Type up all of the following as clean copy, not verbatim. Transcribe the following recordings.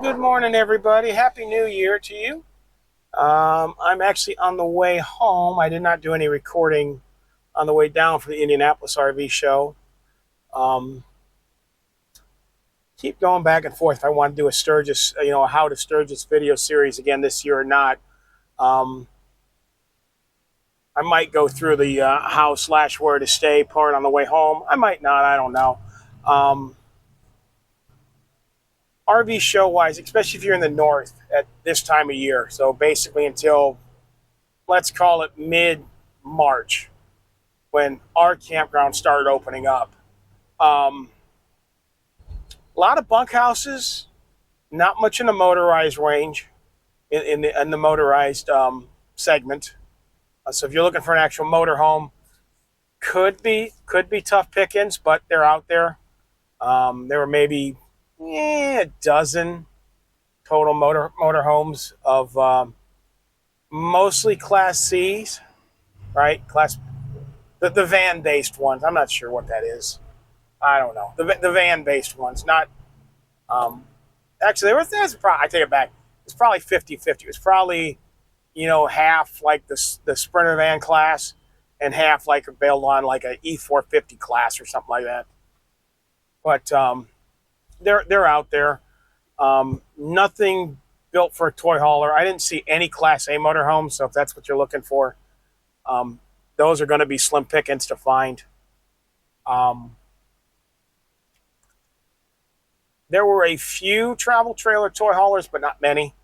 Good morning, everybody. Happy New Year to you. I'm actually on the way home. I did not do any recording on the way down for the Indianapolis RV Show. Keep going back and forth if I want to do a Sturgis, a How to Sturgis video series again this year or not. I might go through the how/where to stay part on the way home. I might not. I don't know. RV show wise, especially if you're in the north at this time of year. So basically until, let's call it mid-March, when our campground started opening up. A lot of bunkhouses, not much in the motorized range, in the motorized segment. So if you're looking for an actual motorhome, could be tough pickings, but they're out there. There were maybe a dozen total motorhomes of mostly Class C's, right? The van-based ones. I'm not sure what that is. I don't know. The van-based ones, not. Actually, I take it back. It's probably 50-50. It's probably, half like the Sprinter van class and half like bailed on like a E450 class or something like that. But they're out there. Nothing built for a toy hauler. I didn't see any Class A motorhomes, so if that's what you're looking for, those are going to be slim pickings to find. There were a few travel trailer toy haulers, but not many.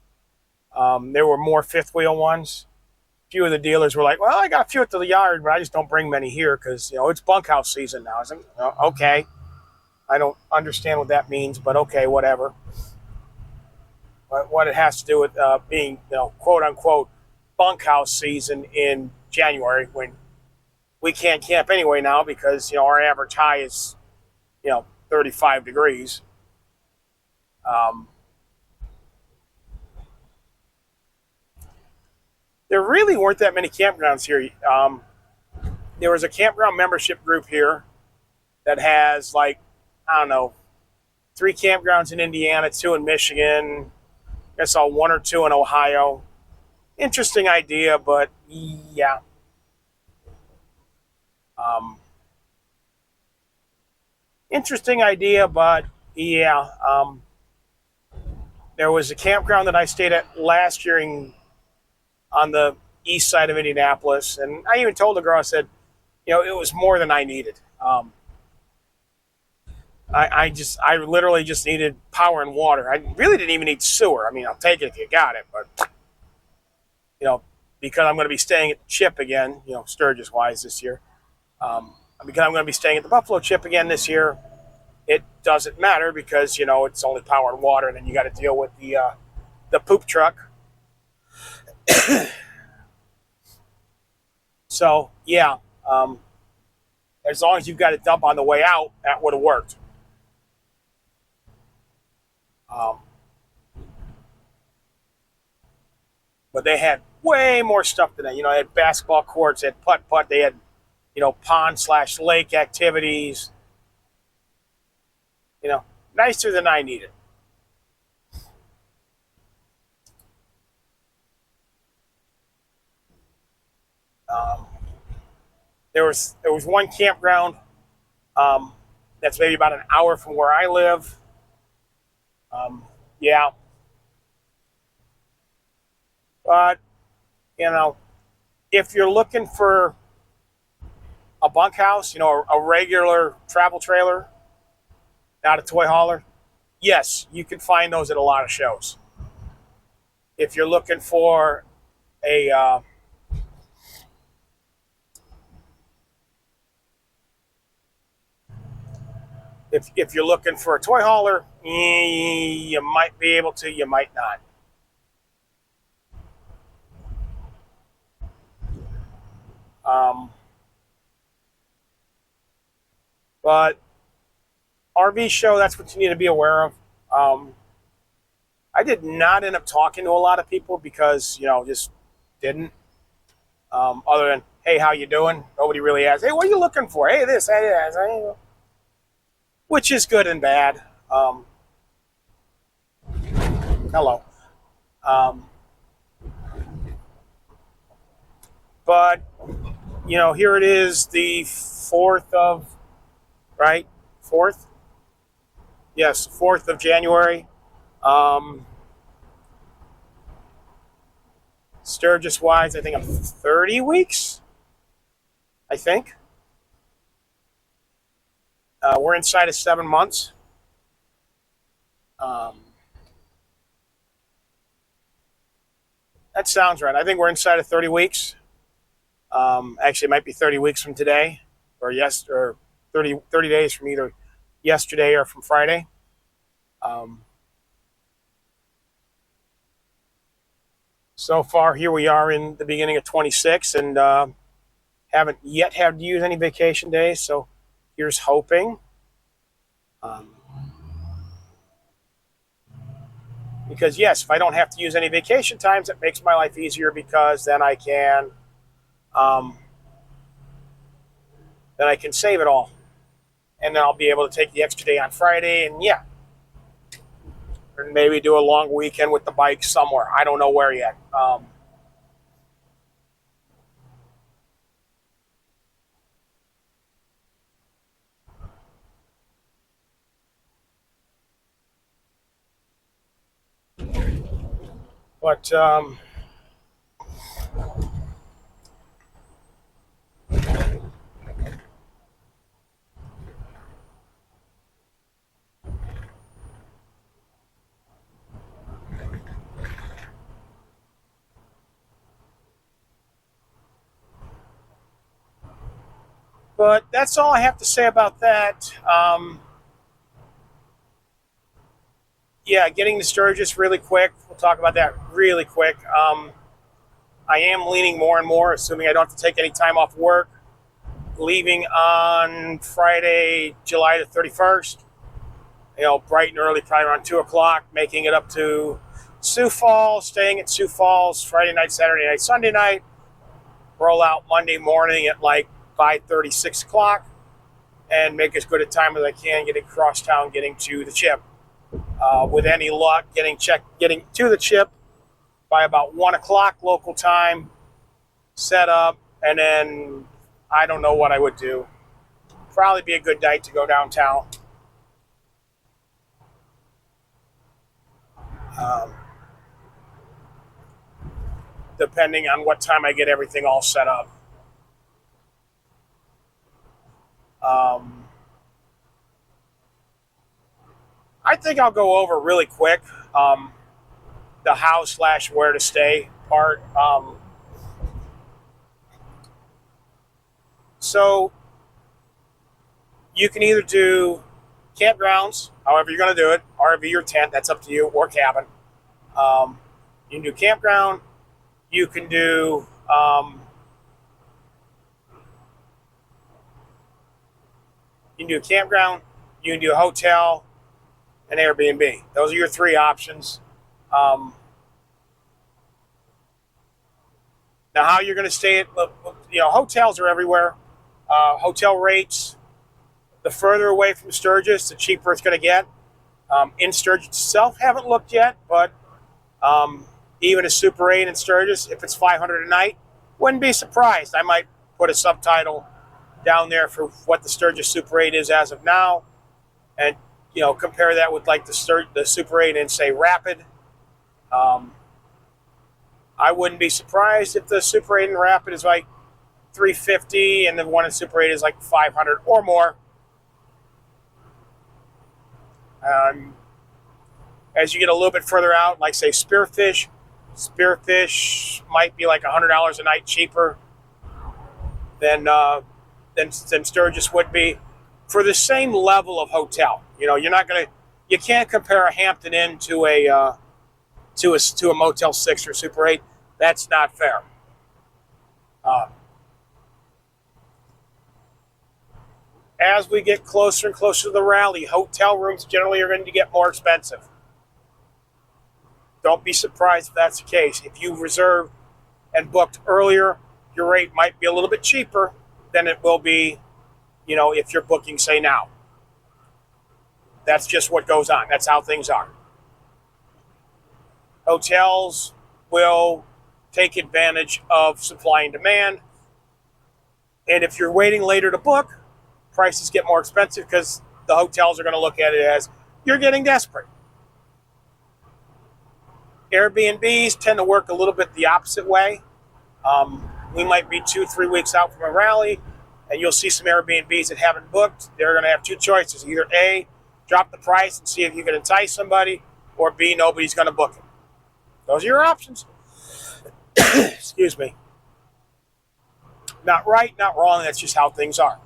There were more fifth wheel ones. A few of the dealers were like, well, I got a few at the yard, but I just don't bring many here because, it's bunkhouse season now. I was like, okay. I don't understand what that means, but okay, whatever. But what it has to do with being, quote unquote, bunkhouse season in January when we can't camp anyway now because, our average high is, 35 degrees. There really weren't that many campgrounds here. There was a campground membership group here that has like, I don't know, 3 campgrounds in Indiana, 2 in Michigan. I saw 1 or 2 in Ohio. Interesting idea, but yeah. Interesting idea, but yeah. There was a campground that I stayed at last year on the east side of Indianapolis, and I even told the girl, I said, it was more than I needed. I literally just needed power and water. I really didn't even need sewer. I mean, I'll take it if you got it, but, because I'm going to be staying at the Chip again, Sturgis-wise this year, because I'm going to be staying at the Buffalo Chip again this year, it doesn't matter because, it's only power and water, and then you got to deal with the poop truck. So, yeah, as long as you've got a dump on the way out, that would have worked. But they had way more stuff than that. They had basketball courts, they had putt-putt, they had, pond/lake activities. Nicer than I needed. There was one campground that's maybe about an hour from where I live. Yeah. But, if you're looking for a bunkhouse, a regular travel trailer, not a toy hauler, yes, you can find those at a lot of shows. If you're looking for a if you're looking for a toy hauler, you might be able to, you might not. But RV show, that's what you need to be aware of. I did not end up talking to a lot of people because, just didn't. Other than, hey, how you doing? Nobody really asked, hey, what are you looking for? Hey, this, hey, that. Which is good and bad. Hello. Um, but, here it is, the 4th of, right? 4th? Yes, 4th of January. Um, Sturgis wise, I think I'm 30 weeks. I think. We're inside of 7 months. Um, that sounds right. I think we're inside of 30 weeks. Actually, it might be 30 weeks from today, or 30 days from either yesterday or from Friday. Um, so far, here we are in the beginning of 26, and haven't yet had to use any vacation days. So here's hoping. Because yes, if I don't have to use any vacation times, it makes my life easier because then I can save it all, and then I'll be able to take the extra day on Friday, and or maybe do a long weekend with the bike somewhere. I don't know where yet. But that's all I have to say about that. Getting to Sturgis really quick. We'll talk about that really quick. I am leaning more and more, assuming I don't have to take any time off work, leaving on Friday, July the 31st. Bright and early, probably around 2 o'clock, making it up to Sioux Falls, staying at Sioux Falls Friday night, Saturday night, Sunday night, roll out Monday morning at like 5:30, 6 o'clock, and make as good a time as I can getting across town, getting to the chip. With any luck, getting to the chip by about 1 o'clock local time, set up, and then I don't know what I would do. Probably be a good night to go downtown. Depending on what time I get everything all set up. I think I'll go over really quick the how / where to stay part. So you can either do campgrounds, however you're going to do it, RV or tent, that's up to you, or cabin. You can do campground. You can do a campground. You can do a hotel, and Airbnb. Those are your 3 options. Now, how you're going to stay at, hotels are everywhere. Hotel rates, the further away from Sturgis, the cheaper it's going to get. In Sturgis itself, haven't looked yet, but even a Super 8 in Sturgis, if it's $500 a night, wouldn't be surprised. I might put a subtitle down there for what the Sturgis Super 8 is as of now, and compare that with like the Super 8 in, say, Rapid. I wouldn't be surprised if the Super 8 in Rapid is like $350 and the one in Super 8 is like $500 or more. As you get a little bit further out, like say Spearfish might be like $100 a night cheaper than Sturgis would be for the same level of hotel. You can't compare a Hampton Inn to a Motel 6 or Super 8. That's not fair. As we get closer and closer to the rally, hotel rooms generally are going to get more expensive. Don't be surprised if that's the case. If you reserved and booked earlier, your rate might be a little bit cheaper than it will be, if you're booking, say, now. That's just what goes on. That's how things are. Hotels will take advantage of supply and demand. And if you're waiting later to book, prices get more expensive because the hotels are going to look at it as you're getting desperate. Airbnbs tend to work a little bit the opposite way. We might be 2-3 weeks out from a rally, and you'll see some Airbnbs that haven't booked. They're going to have two choices. Either A, drop the price and see if you can entice somebody, or B, nobody's going to book it. Those are your options. Excuse me. Not right, not wrong. That's just how things are.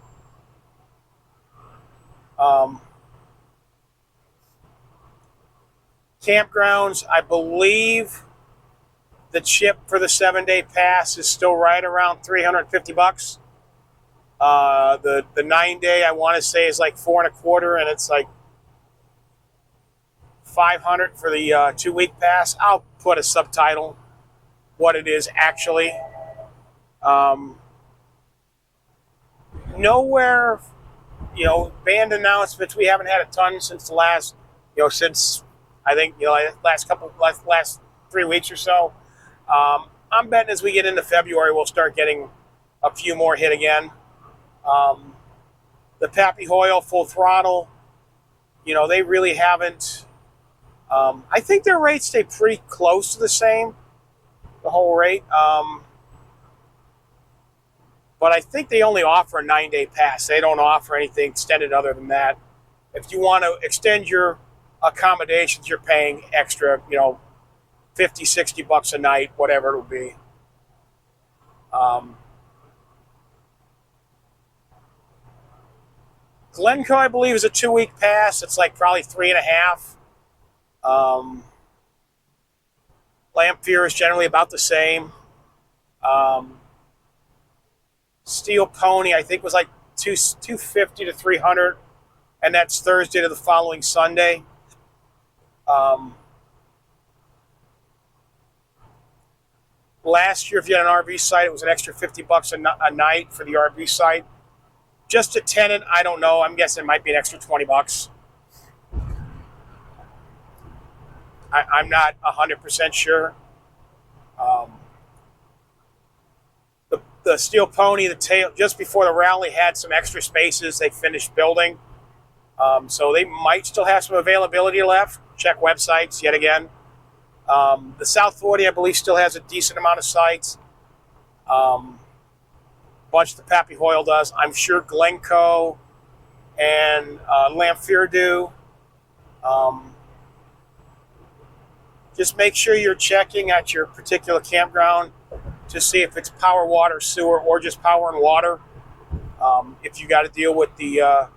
Campgrounds, I believe the chip for the 7-day pass is still right around $350. The 9-day I want to say is like $425, and it's like $500 for the 2-week pass. I'll put a subtitle what it is actually. Nowhere, band announcements. We haven't had a ton since the last, since I think last 3 weeks or so. I'm betting as we get into February, we'll start getting a few more hit again. The Pappy Hoyle Full Throttle, they really haven't. I think their rates stay pretty close to the same, the whole rate. But I think they only offer a 9-day pass. They don't offer anything extended other than that. If you want to extend your accommodations, you're paying extra, $50, $60 a night, whatever it will be. Glencoe, I believe, is a 2-week pass. It's like probably 3.5. Lamphere is generally about the same. Steel Pony, I think, was like $250 to $300, and that's Thursday to the following Sunday. Last year, if you had an RV site, it was an extra $50 a night for the RV site. Just a tenant, I don't know. I'm guessing it might be an extra $20. I'm not 100% sure. The Steel Pony, the tail, just before the rally, had some extra spaces they finished building. So they might still have some availability left. Check websites yet again. The South 40, I believe, still has a decent amount of sites. Bunch of the Pappy Hoyle does. I'm sure Glencoe and Lamphere do. Just make sure you're checking at your particular campground to see if it's power, water, sewer, or just power and water. If you got to deal with the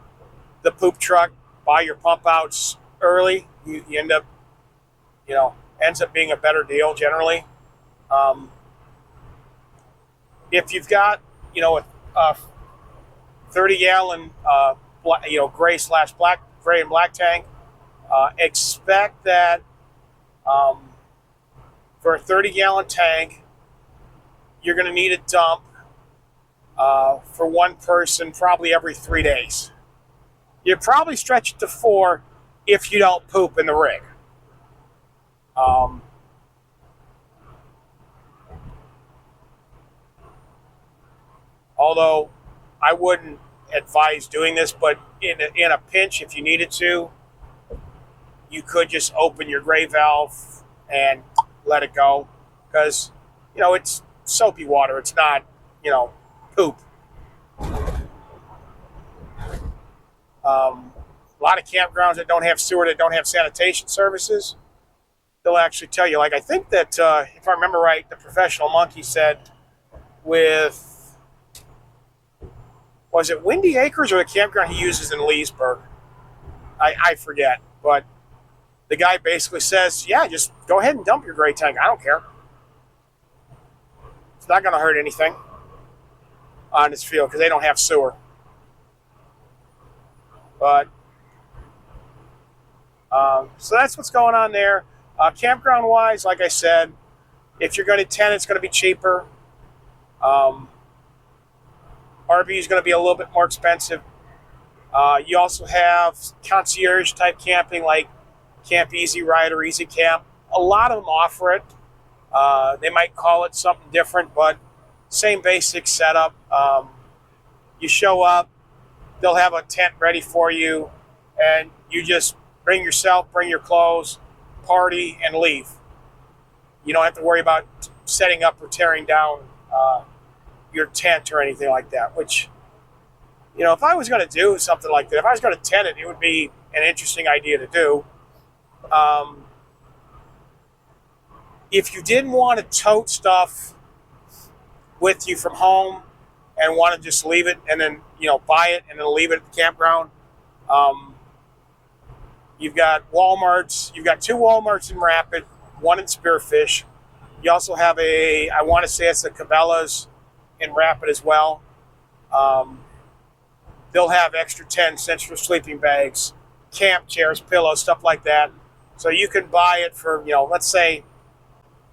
poop truck, buy your pump outs early. You end up, ends up being a better deal generally. If you've got, a 30-gallon, gray and black tank, expect that for a 30-gallon tank, you're going to need a dump for one person probably every 3 days. You probably stretch it to 4 if you don't poop in the rig. Although I wouldn't advise doing this, but in a pinch, if you needed to, you could just open your gray valve and let it go, because it's soapy water. It's not poop. A lot of campgrounds that don't have sewer, that don't have sanitation services, they'll actually tell you. Like, I think that if I remember right, the Professional Monkey said was it Windy Acres or the campground he uses in Leesburg? I forget, but the guy basically says, yeah, just go ahead and dump your gray tank. I don't care. It's not going to hurt anything on this field because they don't have sewer. But so that's what's going on there. Campground wise, like I said, if you're going to tent, it's going to be cheaper. RV is going to be a little bit more expensive. You also have concierge type camping like Camp Easy Ride or Easy Camp. a lot of them offer it. They might call it something different, but same basic setup. You show up, they'll have a tent ready for you, and you just bring yourself, bring your clothes, party, and leave. You don't have to worry about setting up or tearing down your tent or anything like that, which, if I was going to do something like that, if I was going to tent it, it would be an interesting idea to do. If you didn't want to tote stuff with you from home and want to just leave it and then, buy it and then leave it at the campground, you've got Walmarts. You've got 2 Walmarts in Rapid, 1 in Spearfish. You also have I want to say it's the Cabela's in Rapid as well. They'll have extra 10 cents for sleeping bags, camp chairs, pillows, stuff like that. So you can buy it for, let's say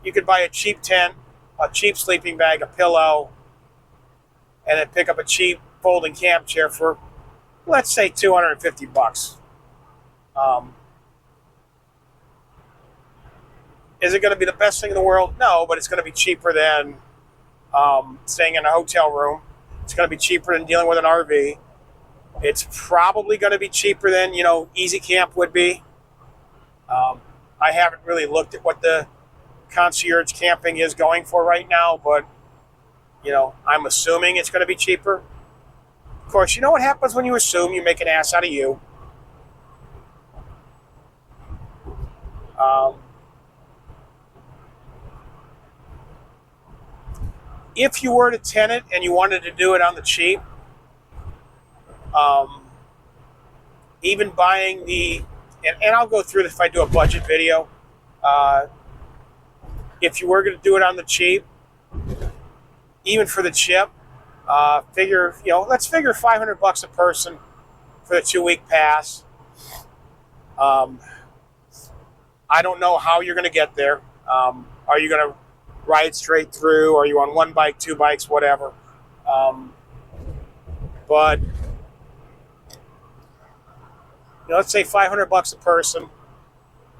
you could buy a cheap tent, a cheap sleeping bag, a pillow, and then pick up a cheap folding camp chair for, let's say, $250. Is it going to be the best thing in the world? No, but it's going to be cheaper than staying in a hotel room. It's going to be cheaper than dealing with an RV. It's probably going to be cheaper than, Easy Camp would be. I haven't really looked at what the concierge camping is going for right now, but, I'm assuming it's going to be cheaper. Of course, you know what happens when you assume, you make an ass out of you. If you were to tent it and you wanted to do it on the cheap, even buying and I'll go through this if I do a budget video. If you were going to do it on the cheap, even for the chip, let's figure $500 a person for the 2-week pass. I don't know how you're going to get there. Are you going to ride straight through? Are you on 1 bike, 2 bikes, whatever? But let's say $500 a person.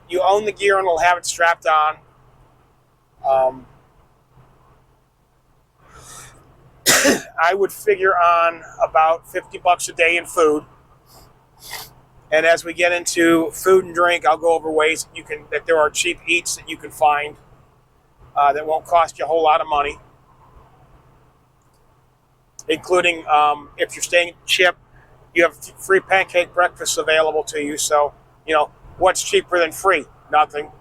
You own the gear and will have it strapped on. I would figure on about $50 a day in food. And as we get into food and drink, I'll go over ways that there are cheap eats that you can find that won't cost you a whole lot of money. Including if you're staying at Chip, you have free pancake breakfasts available to you. So, what's cheaper than free? Nothing.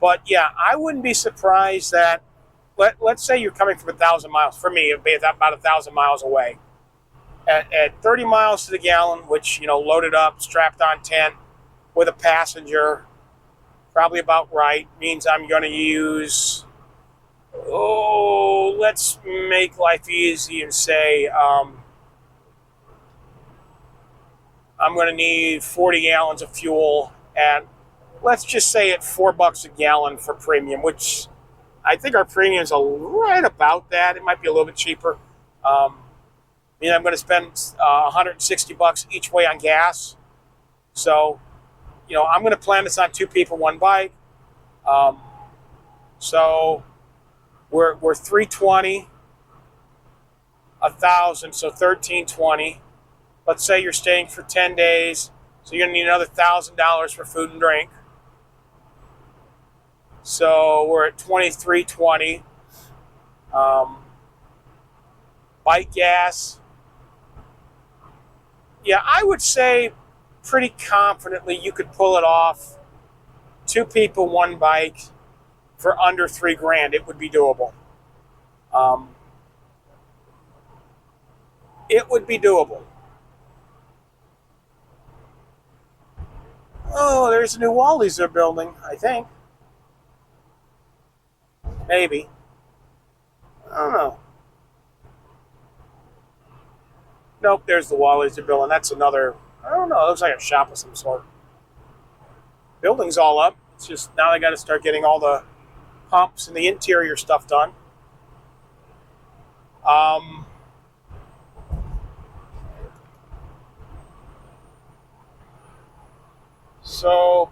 But yeah, I wouldn't be surprised that, let's say you're coming from 1,000 miles. For me, it'd be about 1,000 miles away. At 30 miles to the gallon, which, loaded up, strapped on tent with a passenger, probably about right, means I'm going to use, let's make life easy and say I'm going to need 40 gallons of fuel at, let's just say at $4 a gallon for premium, which I think our premiums are right about that. It might be a little bit cheaper. I'm going to spend $160 each way on gas. So, I'm going to plan this on 2 people, 1 bike. So we're 320, 1,000, so 1,320. Let's say you're staying for 10 days, so you're going to need another $1,000 for food and drink. So we're at 2,320. Bike gas. Yeah, I would say pretty confidently you could pull it off. 2 people, 1 bike for under $3,000. It would be doable. It would be doable. Oh, there's a new Wally's they're building, I think. Maybe. I don't know. Nope, there's the Wally's they're building. That's another, I don't know, it looks like a shop of some sort. Building's all up. It's just now they got to start getting all the pumps and the interior stuff done. Um,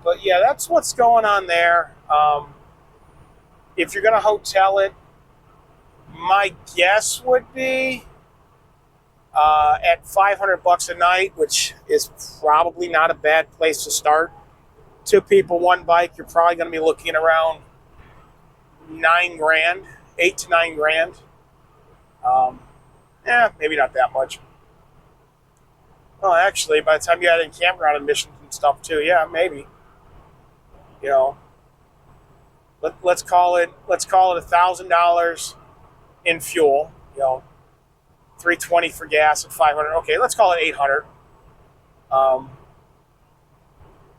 but yeah, that's what's going on there. If you're going to hotel it, my guess would be at $500 a night, which is probably not a bad place to start. 2 people, 1 bike, you're probably going to be looking at around 9 grand, 8 to 9 grand. Maybe not that much. Well, actually, by the time you add in campground admissions and stuff too, yeah, maybe. You know, let's call it $1,000 in fuel. You know, $320 for gas and $500. Okay, let's call it $800.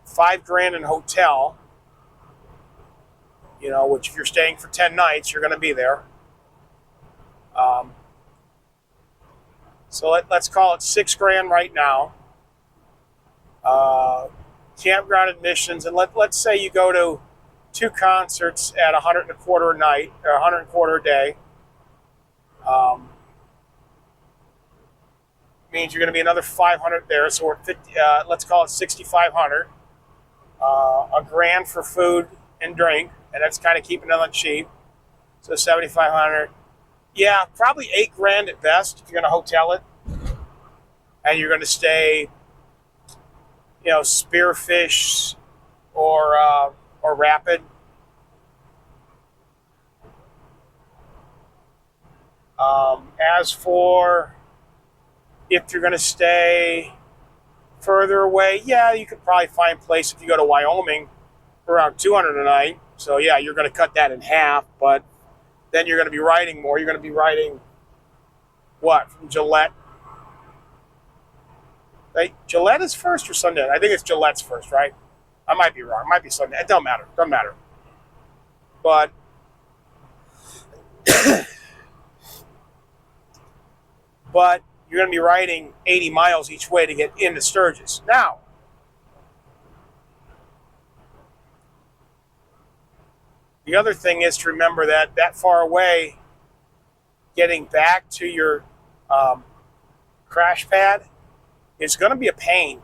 5 grand in hotel. You know, which if you're staying for 10 nights, you're going to be there. So let's call it 6 grand right now. Campground admissions, and let's say you go to 2 concerts at $125 a night or $125 a day. Means you're going to be another 500 there. So we're 50. Let's call it 6,500. A grand for food and drink, and that's kind of keeping it on cheap. So 7,500. Yeah, probably 8 grand at best if you're going to hotel it, and you're going to stay, Spearfish or Rapid. As for if you're going to stay further away, yeah, you could probably find a place if you go to Wyoming for around $200 a night. So yeah, you're going to cut that in half, but then you're going to be riding more. You're going to be riding from Gillette? Gillette is first or Sunday? I think it's Gillette's first, right? I might be wrong. It might be Sunday. It don't matter. Doesn't matter. But you're going to be riding 80 miles each way to get into Sturgis. Now, the other thing is to remember that far away, getting back to your crash pad is going to be a pain.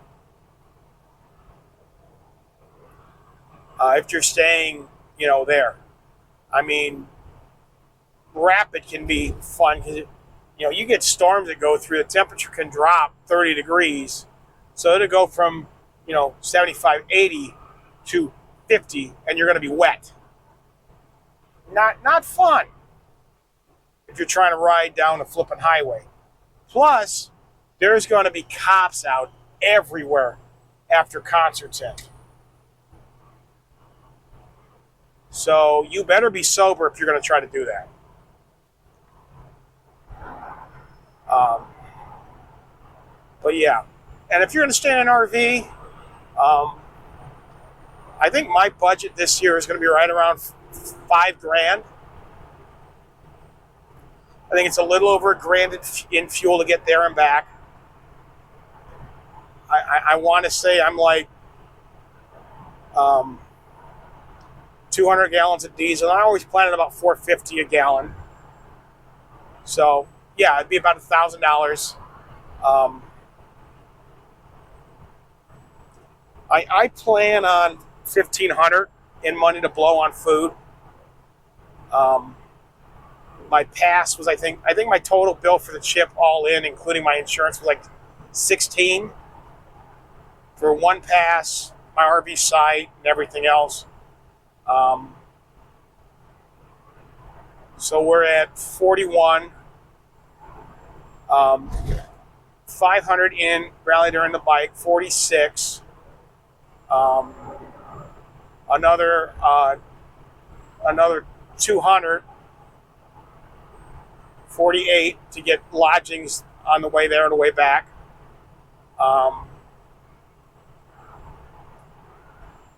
If you're staying, there. I mean, Rapid can be fun because, you get storms that go through. The temperature can drop 30 degrees. So it'll go from, 75, 80 to 50, and you're going to be wet. Not fun if you're trying to ride down a flipping highway. Plus, there's going to be cops out everywhere after concerts end. So you better be sober if you're going to try to do that. But yeah, and if you're going to stay in an RV, I think my budget this year is going to be right around 5 grand. I think it's a little over a grand in fuel to get there and back. I want to say I'm like 200 gallons of diesel. I always plan at about $4.50 a gallon. So yeah, it'd be about $1,000. I plan on $1,500 in money to blow on food. My pass was I think my total bill for the trip all in, including my insurance, was like $16 for 1 pass, my RV site, and everything else. So we're at 41. 500 in rally during the bike, 46. Another 200, 48 to get lodgings on the way there and the way back.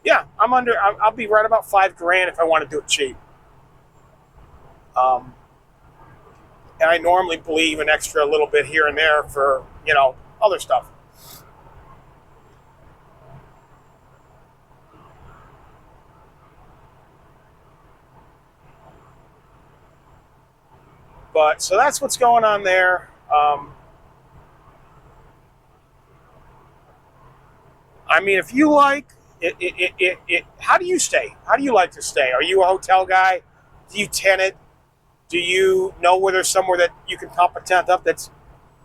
Yeah, I'll be right about 5 grand if I want to do it cheap. And I normally believe an extra little bit here and there for, other stuff. But so that's what's going on there. I mean, if you like it, how do you stay? How do you like to stay? Are you a hotel guy? Do you tenant? Do you know where there's somewhere that you can pump a tent up that's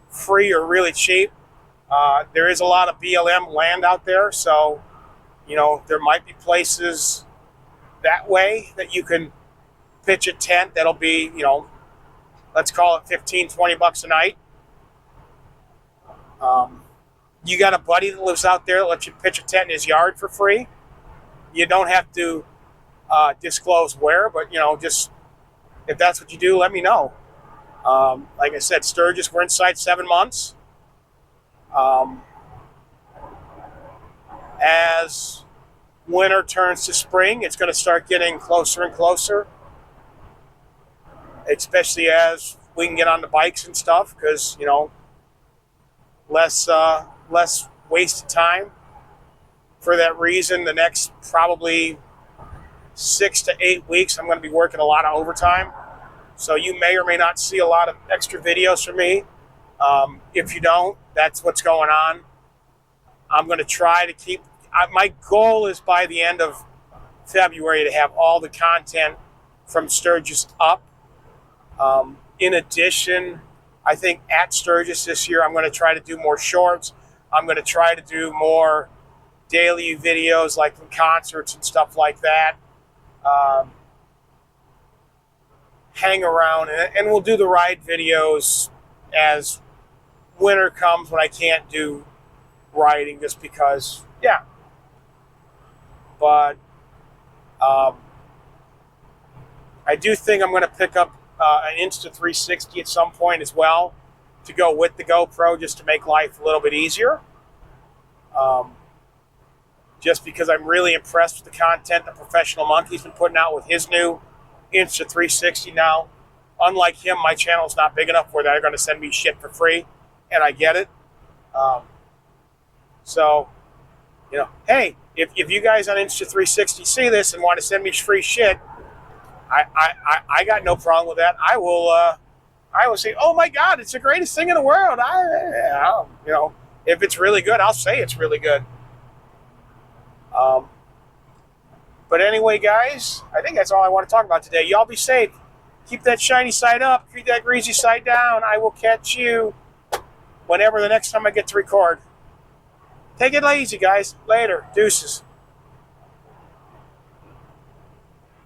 free or really cheap? There is a lot of BLM land out there, so there might be places that way that you can pitch a tent that'll be, let's call it 15, 20 bucks a night. You got a buddy that lives out there that lets you pitch a tent in his yard for free. You don't have to disclose where, but just if that's what you do, let me know. Like I said, Sturgis, we're inside 7 months. As winter turns to spring, it's going to start getting closer and closer, especially as we can get on the bikes and stuff, because less wasted time. For that reason, the next probably 6 to 8 weeks, I'm going to be working a lot of overtime. So you may or may not see a lot of extra videos from me. If you don't, that's what's going on. I'm going to try to keep, my goal is by the end of February to have all the content from Sturgis up. In addition, I think at Sturgis this year, I'm going to try to do more shorts. I'm going to try to do more daily videos like from concerts and stuff like that. Hang around, and we'll do the ride videos as winter comes when I can't do riding, just because, yeah. But I do think I'm going to pick up an Insta360 at some point as well to go with the GoPro, just to make life a little bit easier. Just because I'm really impressed with the content that Professional Monkey's been putting out with his new Insta360 now. Unlike him, my channel's not big enough where they're going to send me shit for free, and I get it. So, hey, if you guys on Insta360 see this and want to send me free shit, I got no problem with that. I will say, oh my God, it's the greatest thing in the world. If it's really good, I'll say it's really good. But anyway, guys, I think that's all I want to talk about today. Y'all be safe. Keep that shiny side up. Keep that greasy side down. I will catch you whenever the next time I get to record. Take it easy, guys. Later. Deuces.